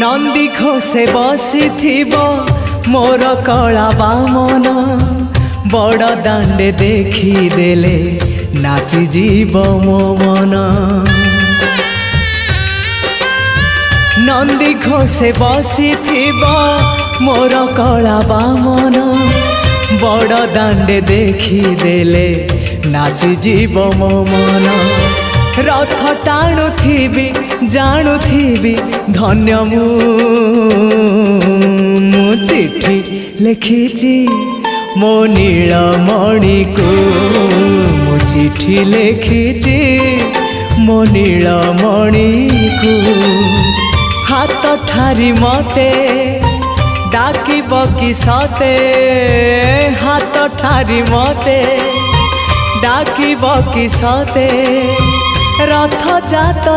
नंदी घोषे बसी मोर कला बामन बड़ दांडे देखी देले नाची जीव मो मन। नंदी घोषे बसी मोर कला बामन बड़ दांडे देखी देले नाची जीव मो मन। रथ टाणुथिबी जाणुथिबी धन्य मु चिट्ठी लिखिची मो नीलमणि को मु चिट्ठी लिखिची मो नीलमणि को। हाथ ठारी मते डाकिब कि सते हाथ ठारी मते डाकिब कि सते रथ जात